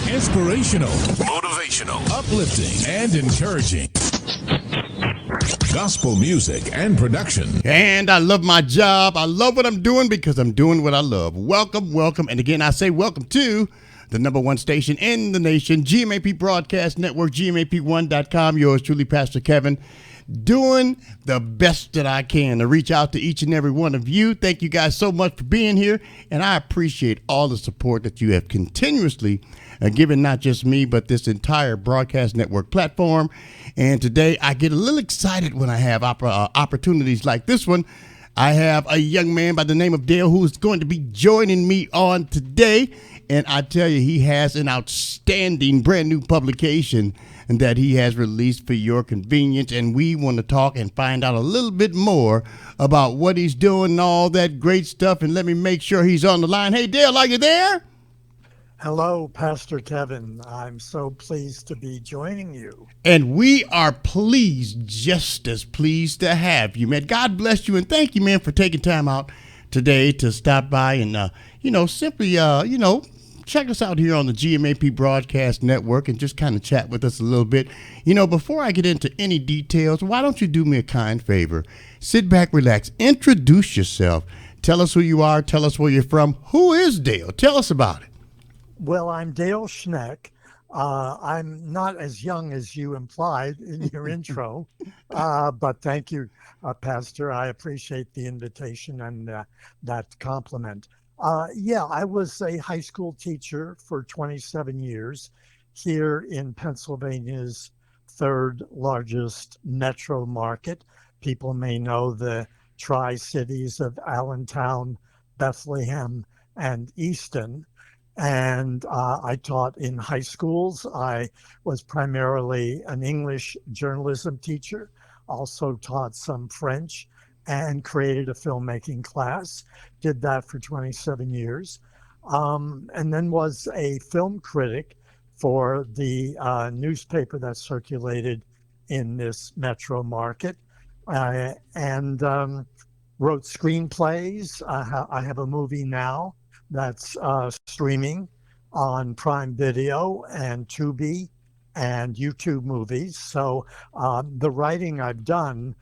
Inspirational, motivational, uplifting, and encouraging. Gospel music and production. And I love my job. I love what I'm doing because I'm doing what I love. Welcome, welcome. And again, I say welcome to the number one station in the nation, GMAP Broadcast Network, GMAP1.com. Yours truly, Pastor Kevin, doing the best that I can to reach out to each and every one of you. Thank you guys so much for being here. And I appreciate all the support that you have continuously given, not just me, but this entire broadcast network platform. And today I get a little excited when I have opportunities like this one. I have a young man by the name of Dale who's going to be joining me on today. And I tell you, he has an outstanding brand new publication that he has released for your convenience. And we want to talk and find out a little bit more about what he's doing and all that great stuff. And let me make sure he's on the line. Hey, Dale, are you there? Hello, Pastor Kevin. I'm so pleased to be joining you. And we are pleased, just as pleased to have you, man. God bless you, and thank you, man, for taking time out today to stop by and, simply, check us out here on the GMAP Broadcast Network and just kind of chat with us a little bit. Before I get into any details, why don't you do me a kind favor? Sit back, relax, introduce yourself. Tell us who you are. Tell us where you're from. Who is Dale? Tell us about it. Well, I'm Dale Schneck. I'm not as young as you implied in your intro, but thank you, Pastor. I appreciate the invitation and that compliment. I was a high school teacher for 27 years here in Pennsylvania's third largest metro market. People may know the Tri-Cities of Allentown, Bethlehem, and Easton. And I taught in high schools. I was primarily an English journalism teacher, also taught some French and created a filmmaking class, did that for 27 years, and then was a film critic for the newspaper that circulated in this metro market, and wrote screenplays. I have a movie now that's streaming on Prime Video and Tubi and YouTube movies. So the writing I've done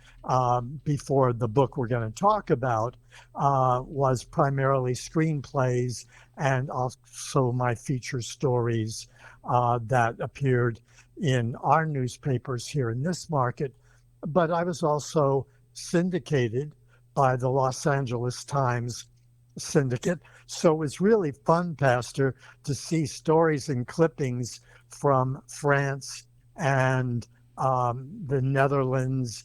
before the book we're going to talk about was primarily screenplays and also my feature stories that appeared in our newspapers here in this market. But I was also syndicated by the Los Angeles Times syndicate. So it was really fun, Pastor, to see stories and clippings from France and the Netherlands,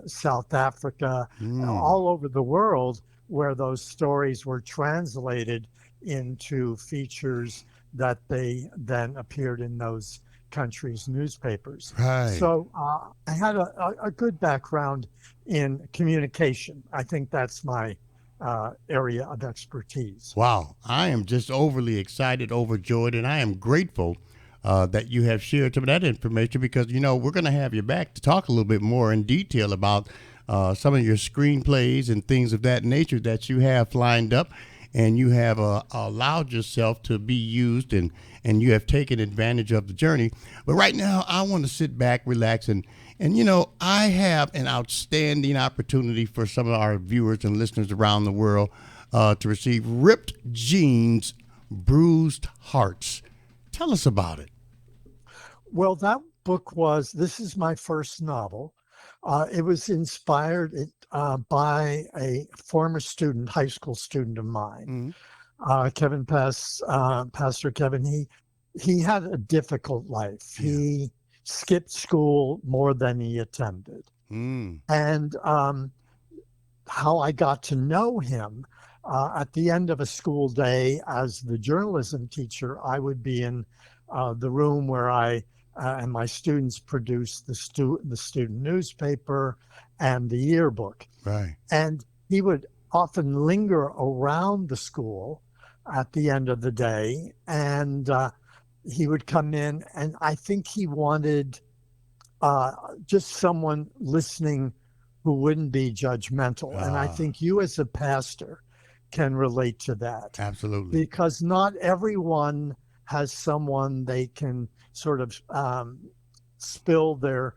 South Africa, all over the world, where those stories were translated into features that they then appeared in those countries' newspapers. Right. So I had a good background in communication. I think that's my area of expertise. Wow. I am just overly excited, overjoyed, and I am grateful that you have shared some of that information because, we're going to have you back to talk a little bit more in detail about some of your screenplays and things of that nature that you have lined up and you have allowed yourself to be used and you have taken advantage of the journey. But right now, I want to sit back, relax, and I have an outstanding opportunity for some of our viewers and listeners around the world to receive Ripped Jeans, Bruised Hearts. Tell us about it. Well, that book this is my first novel. It was inspired by a former student, high school student of mine, Pastor Kevin. He had a difficult life. Yeah. He skipped school more than he attended. And how I got to know him, at the end of a school day as the journalism teacher, I would be in the room where I and my students produced the student newspaper and the yearbook. Right. And he would often linger around the school at the end of the day, and he would come in, and I think he wanted just someone listening who wouldn't be judgmental. And I think you as a pastor can relate to that. Absolutely. Because not everyone has someone they can sort of spill their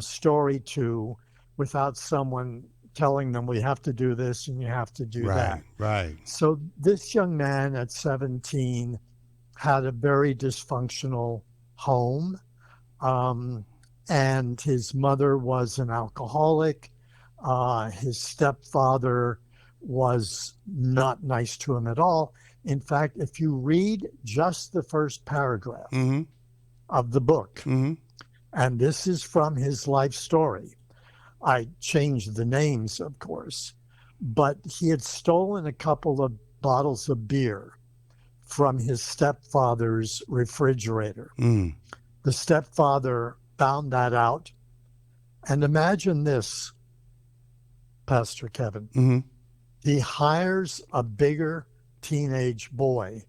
story to without someone telling them we have to do this and you have to do that. Right. So this young man at 17 had a very dysfunctional home, and his mother was an alcoholic. His stepfather was not nice to him at all. In fact, if you read just the first paragraph Mm-hmm. of the book, Mm-hmm. and this is from his life story, I changed the names, of course, but he had stolen a couple of bottles of beer from his stepfather's refrigerator. Mm. The stepfather found that out. And imagine this, Pastor Kevin. Mm-hmm. He hires a bigger teenage boy,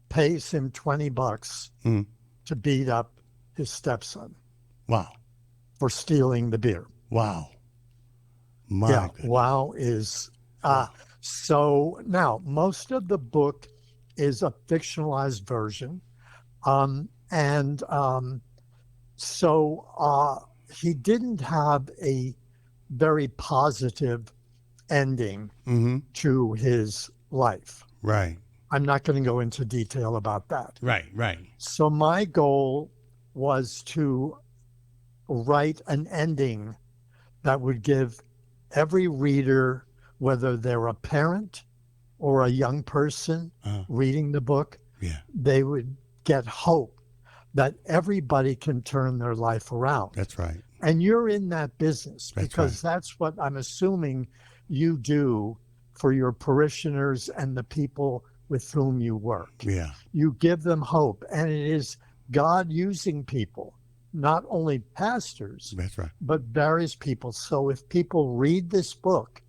pays him $20 Mm. to beat up his stepson Wow. for stealing the beer. Wow. My Yeah, goodness. wow is so now most of the book is a fictionalized version. And so he didn't have a very positive ending Mm-hmm. to his life. Right. I'm not going to go into detail about that. Right. So my goal was to write an ending that would give every reader, whether they're a parent or a young person Uh-huh. reading the book, Yeah. they would get hope that everybody can turn their life around. That's right. And you're in that business That's because that's what I'm assuming you do for your parishioners and the people with whom you work. Yeah. You give them hope, and it is God using people, not only pastors, That's right. but various people. So if people read this book,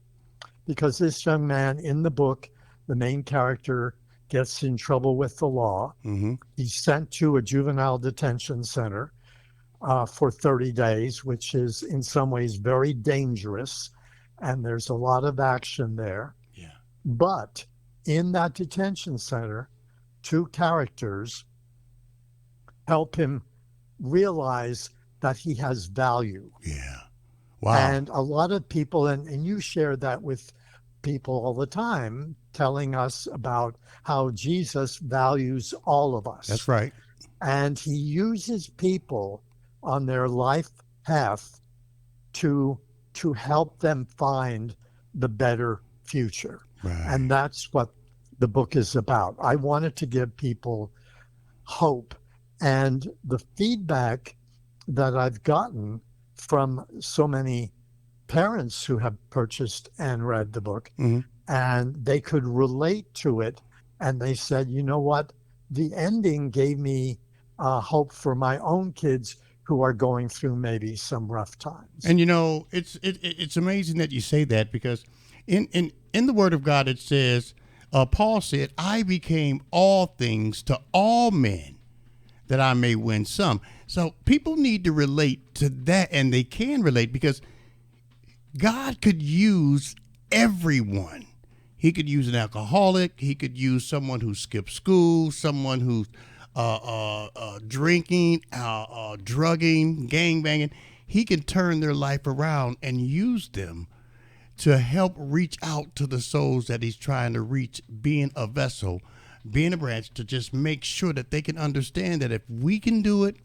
because this young man in the book, the main character, gets in trouble with the law. Mm-hmm. He's sent to a juvenile detention center for 30 days, which is in some ways very dangerous. And there's a lot of action there. Yeah. But in that detention center, two characters help him realize that he has value. Yeah. Wow. And a lot of people, and you share that with people all the time, telling us about how Jesus values all of us. That's right. And he uses people on their life path to help them find the better future. Right. And that's what the book is about. I wanted to give people hope. And the feedback that I've gotten from so many parents who have purchased and read the book, Mm-hmm. and they could relate to it. And they said, you know what? The ending gave me hope for my own kids who are going through maybe some rough times. And you know, it's amazing that you say that, because in the Word of God it says, Paul said, "I became all things to all men, that I may win some." So people need to relate to that, and they can relate because God could use everyone. He could use an alcoholic. He could use someone who skipped school, someone who's drinking, drugging, gangbanging. He can turn their life around and use them to help reach out to the souls that he's trying to reach, being a vessel, being a branch, to just make sure that they can understand that if we can do it,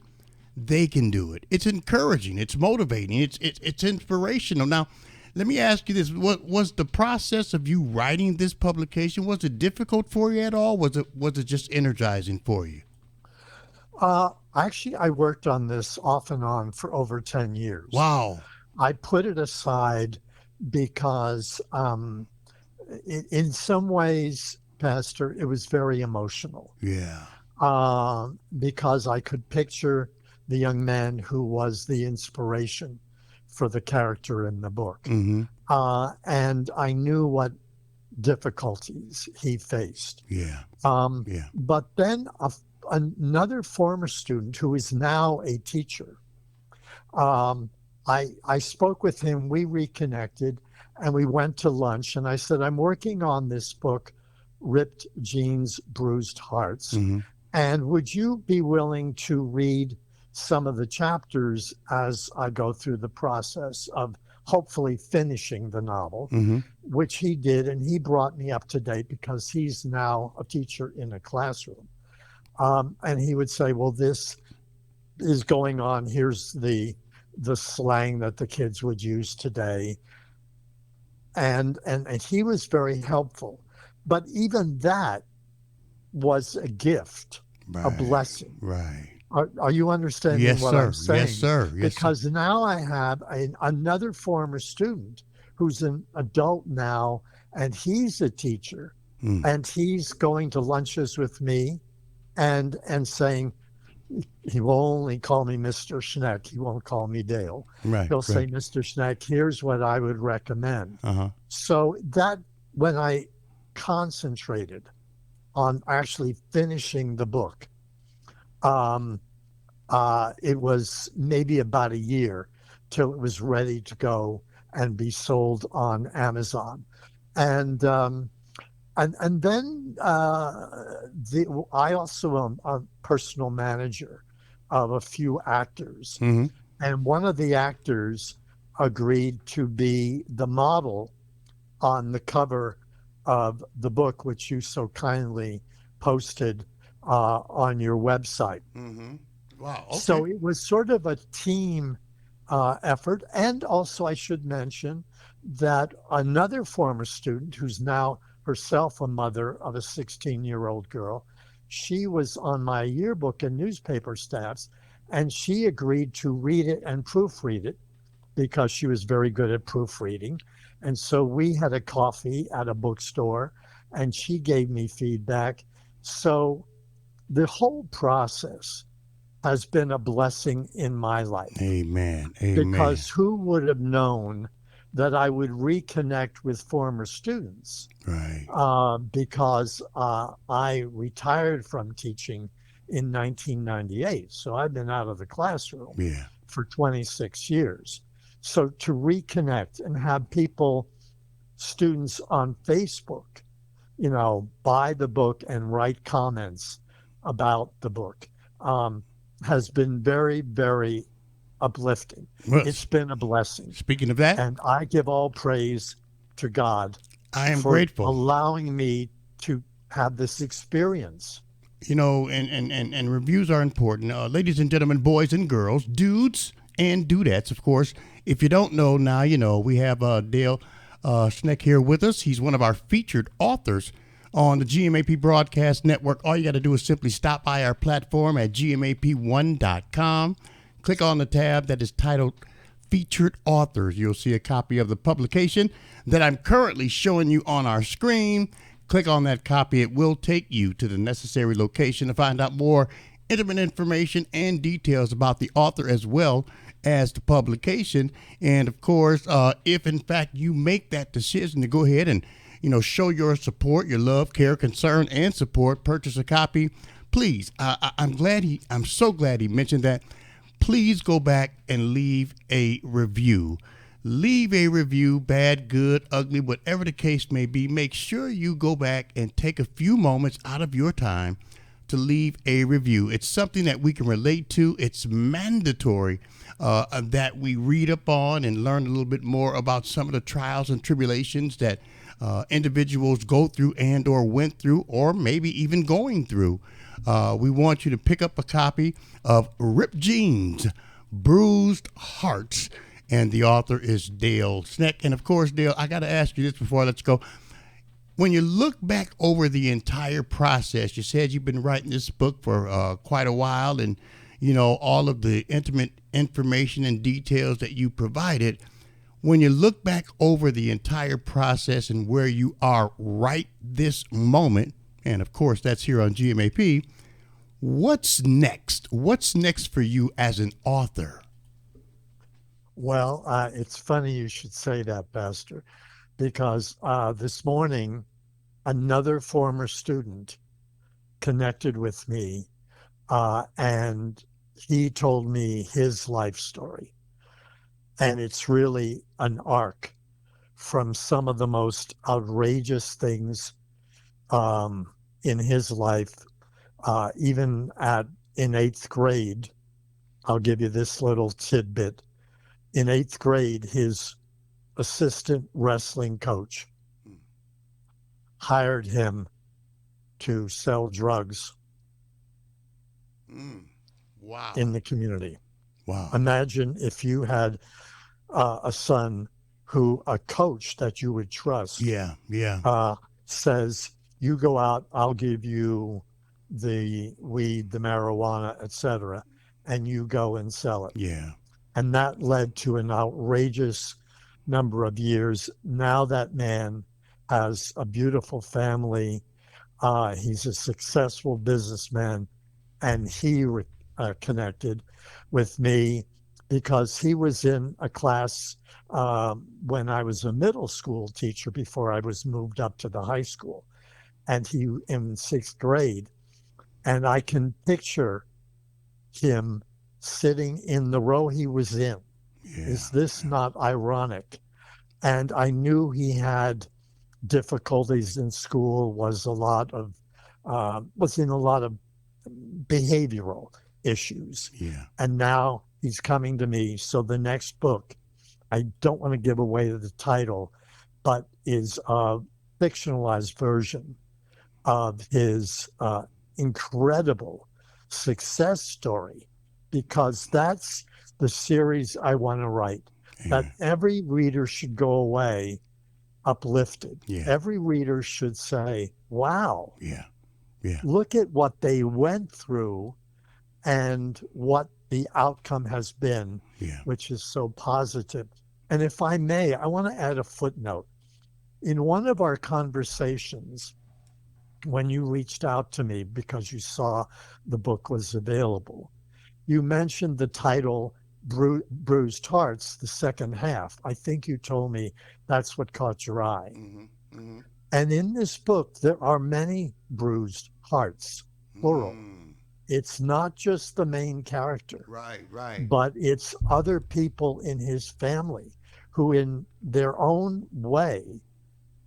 they can do it. It's encouraging. It's motivating. It's inspirational. Now, let me ask you this. What was the process of you writing this publication? Was it difficult for you at all? Was it just energizing for you? Actually, I worked on this off and on for over 10 years. Wow. I put it aside because in some ways, Pastor, it was very emotional. Yeah. Because I could picture the young man who was the inspiration for the character in the book. Mm-hmm. And I knew what difficulties he faced. Yeah. Yeah. But then another former student who is now a teacher, I spoke with him, we reconnected, and we went to lunch. And I said, I'm working on this book Ripped Jeans, Bruised Hearts. Mm-hmm. And would you be willing to read some of the chapters as I go through the process of hopefully finishing the novel, Mm-hmm. which he did, and he brought me up to date because he's now a teacher in a classroom. And he would say, well, this is going on. Here's the slang that the kids would use today. And he was very helpful. But even that was a gift, a Right. blessing. Right. Are you understanding Yes, what sir. I'm saying? Yes, sir. Yes, sir. Because now I have another former student who's an adult now, and he's a teacher, Mm. and he's going to lunches with me and saying, he will only call me Mr. Schneck. He won't call me Dale. Right. He'll say, Right. Mr. Schneck, here's what I would recommend. Uh-huh. So that when I concentrated on actually finishing the book, it was maybe about a year till it was ready to go and be sold on Amazon. And and then I also am a personal manager of a few actors, Mm-hmm. and one of the actors agreed to be the model on the cover of the book, which you so kindly posted on your website. Mm-hmm. Wow. Okay. So it was sort of a team effort. And also, I should mention that another former student who's now herself a mother of a 16-year-old girl, she was on my yearbook and newspaper staffs, and she agreed to read it and proofread it because she was very good at proofreading. And so we had a coffee at a bookstore, and she gave me feedback. So the whole process has been a blessing in my life Amen. Amen. because who would have known that I would reconnect with former students Right. because I retired from teaching in 1998. So I've been out of the classroom Yeah. for 26 years. So to reconnect and have people, students on Facebook, buy the book and write comments about the book has been very, very uplifting. Well, It's been a blessing. speaking of that, And I give all praise to God I am for grateful. allowing me to have this experience. And reviews are important. Ladies and gentlemen, boys and girls, dudes and dudettes, of course. If you don't know now, you know, we have Dale Schneck here with us. He's one of our featured authors on the GMAP Broadcast Network. All you got to do is simply stop by our platform at GMAP1.com. Click on the tab that is titled Featured Authors. You'll see a copy of the publication that I'm currently showing you on our screen. Click on that copy. It will take you to the necessary location to find out more intimate information and details about the author as well as the publication. And of course, if in fact you make that decision to go ahead and show your support, your love, care, concern, and support, purchase a copy, please. I'm so glad he mentioned that. Please go back and leave a review. Leave a review, bad, good, ugly, whatever the case may be. Make sure you go back and take a few moments out of your time to leave a review. It's something that we can relate to. It's mandatory that we read up on and learn a little bit more about some of the trials and tribulations that individuals go through and or went through or maybe even going through. We want you to pick up a copy of Ripped Jeans, Bruised Hearts, and the author is Dale Schneck. And of course, Dale, I got to ask you this before let's go. When you look back over the entire process, you said you've been writing this book for quite a while, and all of the intimate information and details that you provided. When you look back over the entire process and where you are right this moment, and of course that's here on GMAP, what's next? What's next for you as an author? Well, it's funny you should say that, Pastor, because this morning, another former student connected with me, and he told me his life story. And it's really an arc from some of the most outrageous things in his life, even in eighth grade. I'll give you this little tidbit. In eighth grade, his assistant wrestling coach hired him to sell drugs Wow. in the community. Wow. Imagine if you had a son who a coach that you would trust Yeah. Yeah. says, "You go out, I'll give you the weed, the marijuana, etc., and you go and sell it." Yeah. And that led to an outrageous number of years. Now that man has a beautiful family. He's a successful businessman, and he connected with me because he was in a class when I was a middle school teacher before I was moved up to the high school, and he in sixth grade, and I can picture him sitting in the row he was in. Yeah. Is this not ironic? And I knew he had difficulties in school, was in a lot of behavioral issues. Yeah. And now he's coming to me. So the next book, I don't want to give away the title, but is a fictionalized version of his incredible success story, because that's the series I want to write, that Yeah. every reader should go away uplifted. Yeah. Every reader should say, wow, Yeah. Yeah. look at what they went through and what the outcome has been, Yeah. which is so positive. And if I may, I want to add a footnote. In one of our conversations, when you reached out to me because you saw the book was available, you mentioned the title Bruised Hearts, the second half. I think you told me that's what caught your eye. Mm-hmm. Mm-hmm. And in this book, there are many bruised hearts, plural. Mm. It's not just the main character, Right. Right. but it's other people in his family who, in their own way,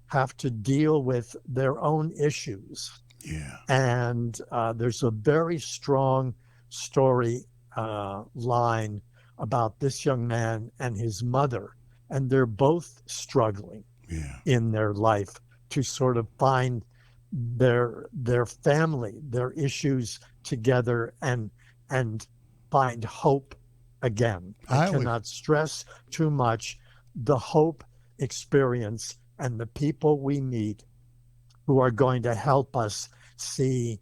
have to deal with their own issues. Yeah. And there's a very strong story line about this young man and his mother, and they're both struggling Yeah. in their life to sort of find their family, their issues together, and find hope again. I I always. cannot stress too much the hope experience and the people we meet who are going to help us see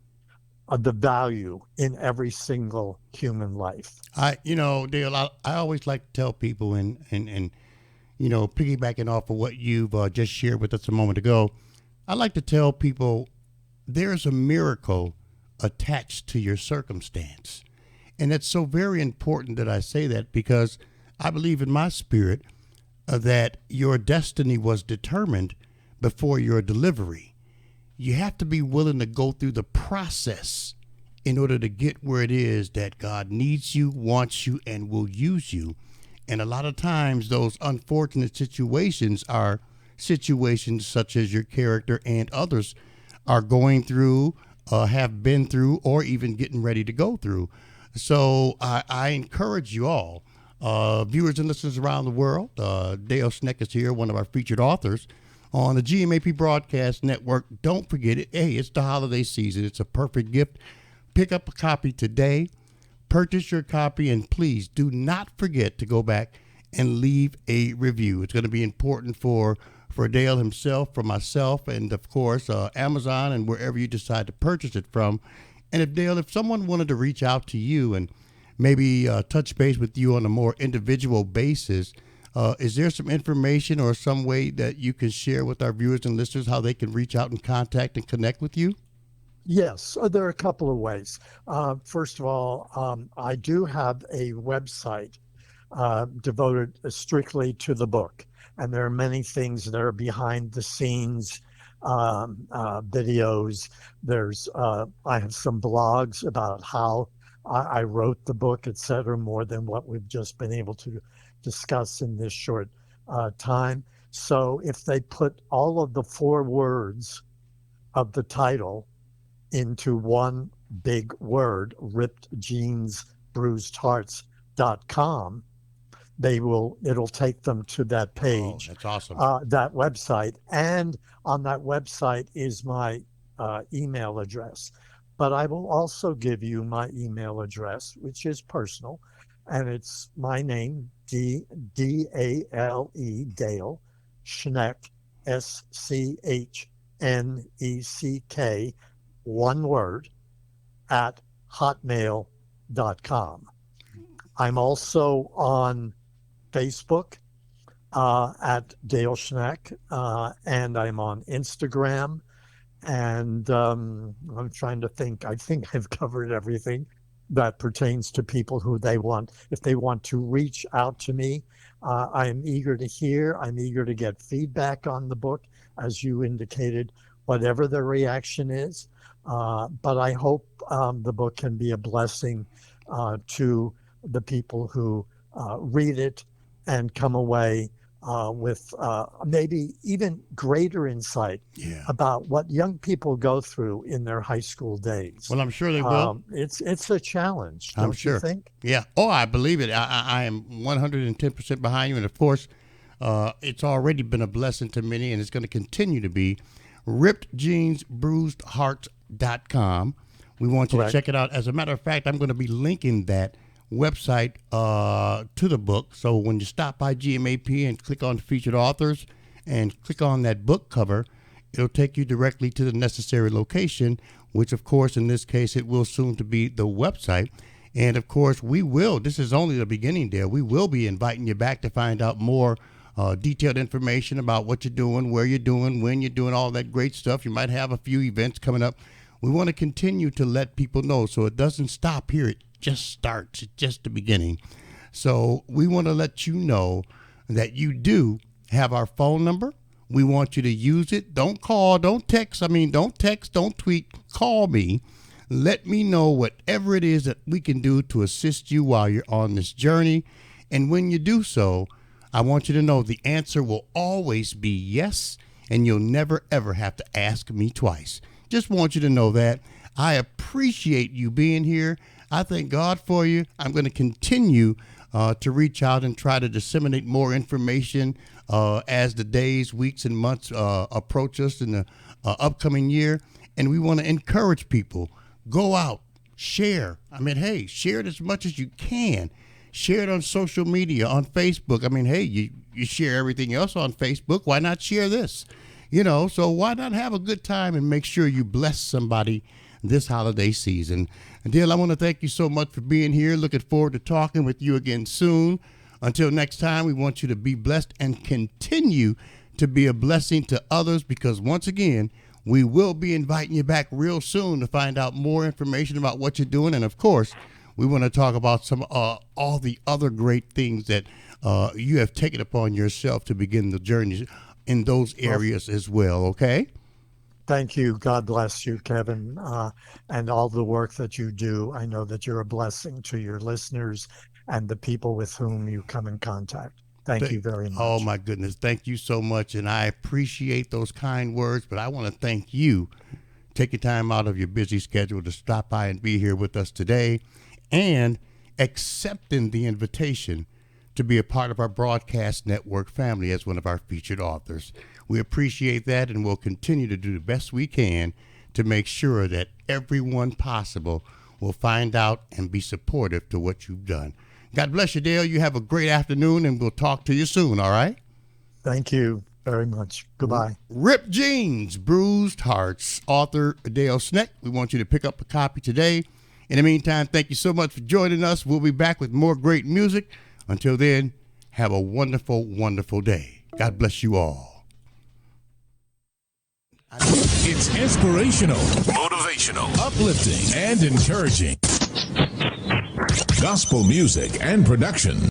the value in every single human life. Dale, I always like to tell people, and piggybacking off of what you've just shared with us a moment ago, I like to tell people there's a miracle attached to your circumstance. And it's so very important that I say that, because I believe in my spirit that your destiny was determined before your delivery. You have to be willing to go through the process in order to get where it is that God needs you, wants you, and will use you. And a lot of times those unfortunate situations are situations such as your character and others are going through, have been through, or even getting ready to go through. So I encourage you all, viewers and listeners around the world. Dale Schneck is here, one of our featured authors on the GMAP Broadcast Network. Don't forget it. Hey, it's the holiday season. It's a perfect gift. Pick up a copy today. Purchase your copy, and please do not forget to go back and leave a review. It's going to be important for Dale himself, for myself, and of course Amazon and wherever you decide to purchase it from. And if someone wanted to reach out to you and maybe touch base with you on a more individual basis, is there some information or some way that you can share with our viewers and listeners how they can reach out and contact and connect with you? Yes, there are a couple of ways. First of all, I do have a website devoted strictly to the book, and there are many things that are behind the scenes videos. I have some blogs about how I wrote the book, etc., more than what we've just been able to discuss in this short time. So if they put all of the four words of the title into one big word, rippedjeansbruisedhearts.com, it'll take them to that Oh, page, that's awesome. that website. And on that website is my email address. But I will also give you my email address, which is personal, and it's my name, Dale, Schneck, Schneck, one word, at hotmail.com. I'm also on Facebook at Dale Schneck, and I'm on Instagram. And I'm trying to think. I think I've covered everything that pertains to people who they want. If they want to reach out to me, I am eager to hear. I'm eager to get feedback on the book, as you indicated, whatever the reaction is. But I hope the book can be a blessing to the people who read it and come away with maybe even greater insight Yeah. about what young people go through in their high school days. Well, I'm sure they will. It's a challenge, I'm don't you sure. think? Yeah. Oh, I believe it. I am 110% behind you. And of course, it's already been a blessing to many, and it's going to continue to be. RippedJeansBruisedHearts.com. We want you Correct. to check it out. As a matter of fact, I'm going to be linking that website to the book. So when you stop by GMAP and click on featured authors and click on that book cover, it'll take you directly to the necessary location, which of course in this case it will soon to be the website. And of course this is only the beginning, Dale. We will be inviting you back to find out more detailed information about what you're doing, where you're doing, when you're doing, all that great stuff. You might have a few events coming up. We want to continue to let people know so it doesn't stop here. It just starts. It's just the beginning. So we want to let you know that you do have our phone number. We want you to use it. Don't call, don't text. Don't text, don't tweet. Call me. Let me know whatever it is that we can do to assist you while you're on this journey. And when you do so, I want you to know the answer will always be yes, and you'll never, ever have to ask me twice. Just want you to know that. I appreciate you being here. I thank God for you. I'm going to continue to reach out and try to disseminate more information as the days, weeks, and months approach us in the upcoming year. And we want to encourage people. Go out, share. Share it as much as you can. Share it on social media, on Facebook. You share everything else on Facebook. Why not share this? So why not have a good time and make sure you bless somebody this holiday season? And Dale, I want to thank you so much for being here. Looking forward to talking with you again soon. Until next time, we want you to be blessed and continue to be a blessing to others, because once again, we will be inviting you back real soon to find out more information about what you're doing. And of course, we want to talk about some all the other great things that you have taken upon yourself to begin the journey in those areas as well, okay? Thank you. God bless you, Kevin, and all the work that you do. I know that you're a blessing to your listeners and the people with whom you come in contact. Thank you very much. Oh, my goodness. Thank you so much, and I appreciate those kind words, but I want to thank you taking time out of your busy schedule to stop by and be here with us today, and accepting the invitation to be a part of our broadcast network family as one of our featured authors. We appreciate that, and we'll continue to do the best we can to make sure that everyone possible will find out and be supportive to what you've done. God bless you, Dale. You have a great afternoon, and we'll talk to you soon, all right? Thank you very much. Goodbye. Ripped Jeans, Bruised Hearts, author Dale Schneck. We want you to pick up a copy today. In the meantime, thank you so much for joining us. We'll be back with more great music. Until then, have a wonderful, wonderful day. God bless you all. It's inspirational, motivational, uplifting, and encouraging. Gospel music and production.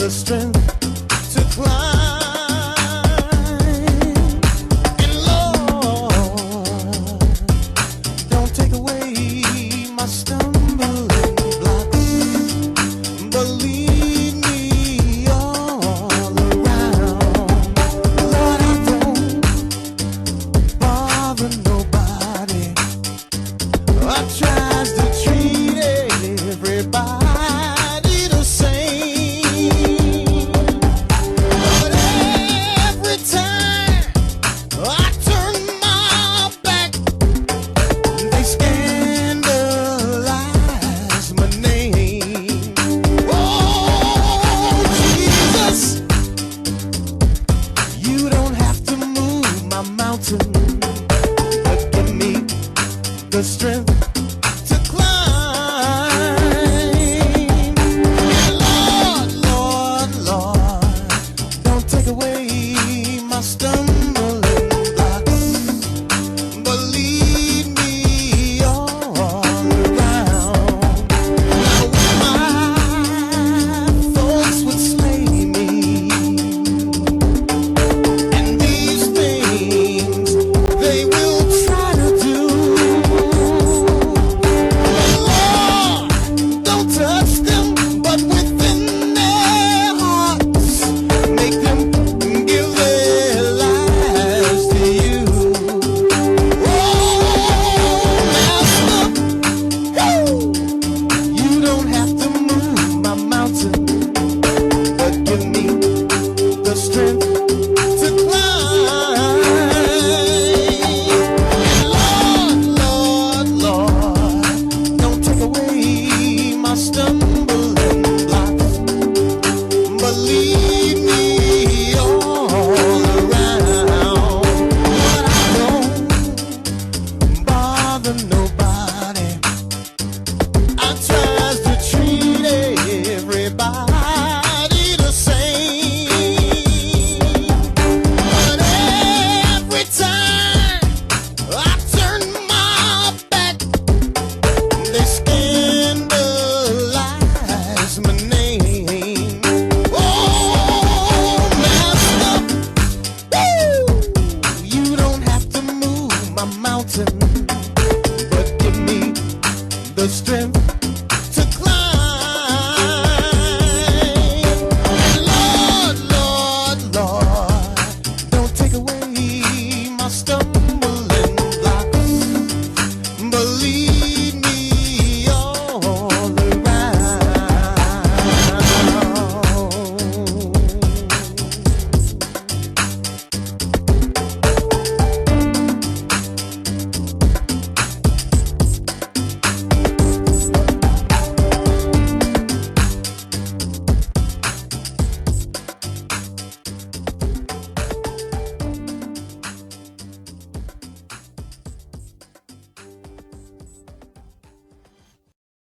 the strength to climb.